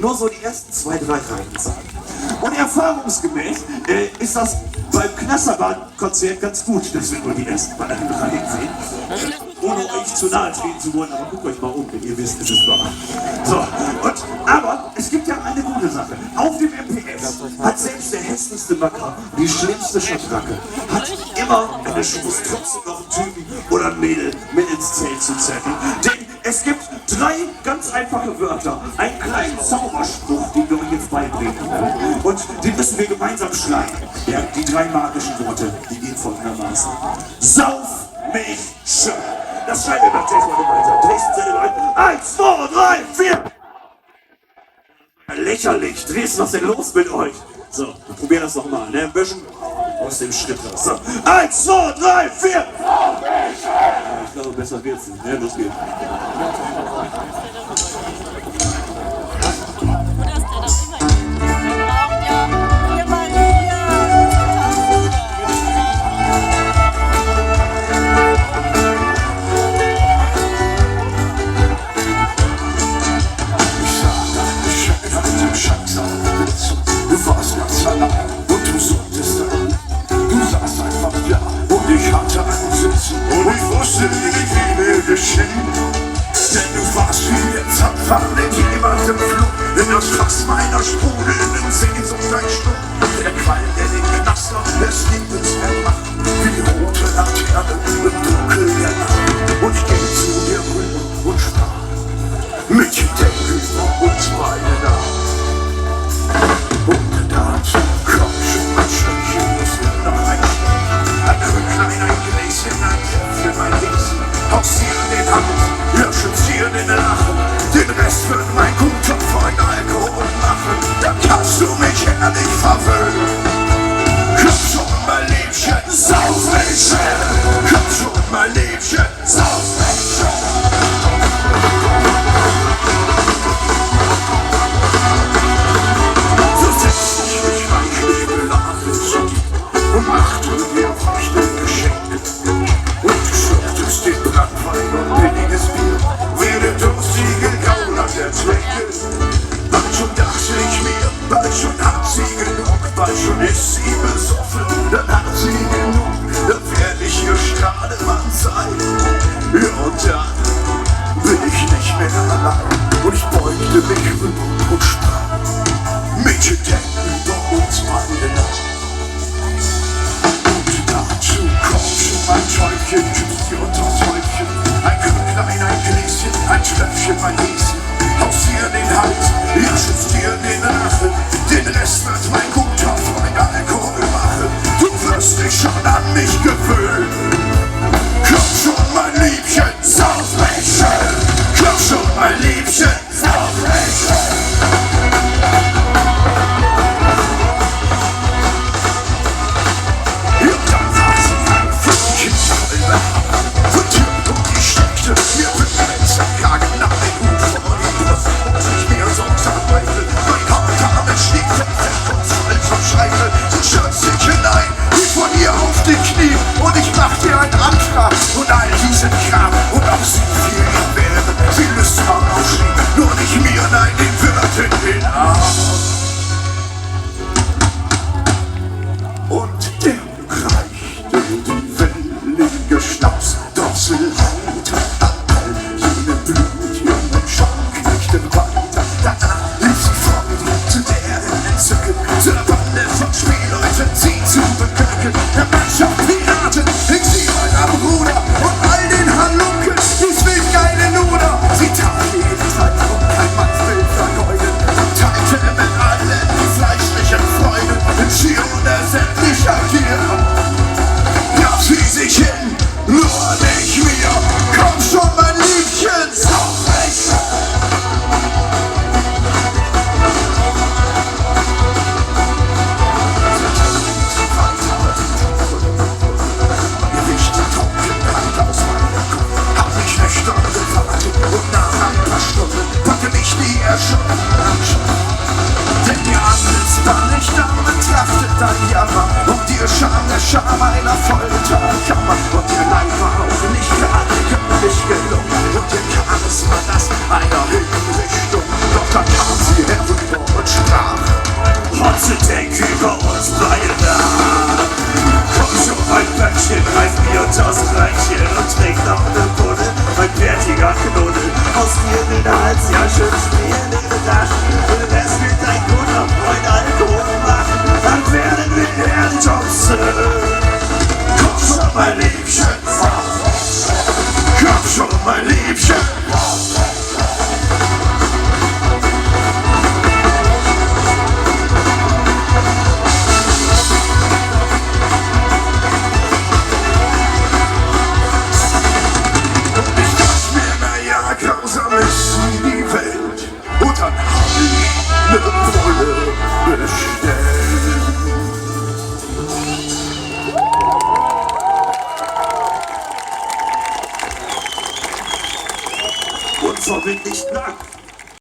nur so die ersten 2, 3 Reihen sagen. Und erfahrungsgemäß ist das beim Knasserbahn-Konzert ganz gut, dass wir nur die ersten beiden Reihen sehen. Ohne euch zu nahe treten zu wollen, aber guckt euch mal um, wenn ihr wisst, es ist wahr. So, aber es gibt ja eine gute Sache. Auf dem MPS hat selbst der hässlichste Macker, die schlimmste Schabracke, hat immer eine Chance, trotzdem noch einen Typen oder ein Mädel mit ins Zelt zu zerren. Denn es gibt 3 ganz einfache Wörter, einen kleinen Zauberspruch, den wir euch jetzt beibringen. Und den müssen wir gemeinsam schlagen. Ja, die 3 magischen Worte, die gehen folgendermaßen. Sauf mich schön. Das schreiben wir beim Jason gemeinsam. Dresden seine 1, 2, 3, 4. Lächerlich. Dresden, was ist denn los mit euch? So, wir probieren das nochmal, ne? Ein bisschen aus dem Schritt raus. So, 1, 2, 3, 4. Ja, ich glaube, besser wird's nicht. Ne, los geht's. Du warst ganz allein und du solltest an. Du saßt einfach da und ich hatte einen Sitzen und ich wusste nicht, wie mir geschehen. Denn du warst wie der Zapfer mit jemandem Flug in das Fass meiner sprudelnden Sehnsucht ein Stück. Der Qualm, der den Knaster des Lebens ermacht, wie rote Laterne im Dunkel der Nacht. Und ich ging zu dir rüber und sprach, Mädchen, denk über uns beide nach. Und dazu kommt schon ein Schlückchen, das wird noch reichen. Ein Krücklein, ein Gläschen, ein Tröpfchen, mein Wesen. Pausieren den Hand, löschen den Lachen. Den Rest wird mein guter Freund Alkohol machen. Dann kannst du mich herrlich verwöhnen. Komm schon, mein Liebchen, sauf mich schön. Komm schon, mein Liebchen, sauf mich schön. Und machte mir feuchte Geschenke. Und du schürftest den Brandwein und billiges Bier, wie der durstige Gauner der Tränke. Bald schon dachte ich mir, bald schon hat sie genug, bald schon ist sie besoffen, dann hat sie genug, dann werd ich ihr Strahlemann sein. Ja, und dann bin ich nicht mehr allein. Und ich beugte mich rüber und sprach, Mädchen, denk über uns beide nach. Ein Schäufchen, küsst dir unters Häufchen. Ein Krücklein, ein Gläschen, ein Tröpfchen, mein Wesen. Pausier den Hals, ja, schützt dir den Rachen. Den Rest wird mein guter Freund Alkohol machen. Du wirst dich schon an mich gewöhnen. Komm schon, mein Liebchen, sauf mich schön. Komm schon, mein Liebchen, sauf mich schön. Mir wird ein Zerkragen nach den Hut vor die Brust und ich mir sorgsam beifel. Mein Hauptarm schlägt fest und voll zum Scheitel. So stürzt ich hinein, wie von ihr auf die Knie. Und ich mach dir einen Antrag und all diesen Kram. Und auch sie viel wäre, sie lüstern auch schrie. Nur nicht mir, nein, den Wirt in den Arm. Und der reichte die wellige Schnaps, Dorsel, der Mannschaft Piraten, ich sie meiner Bruder und all den Halunken, dies will geile Luder. Sie tat jeden Zeit und kein Mann will vergeuden, teilte mit allen die fleischlichen Freuden in schier unersättlicher Gier. Gab sie sich hin, nur nicht mir, komm schon mein Liebchen, sauf mich. Denn ihr Antlitz war nicht da, betrachtet dein Jammer und dir der Scham einer Folterkammer. Und ihr Leib war auch nicht gerade göttlich gelungen und ihr Charisma das einer Hinrichtung. Doch dann kam sie her aus mir wilder als Jasche.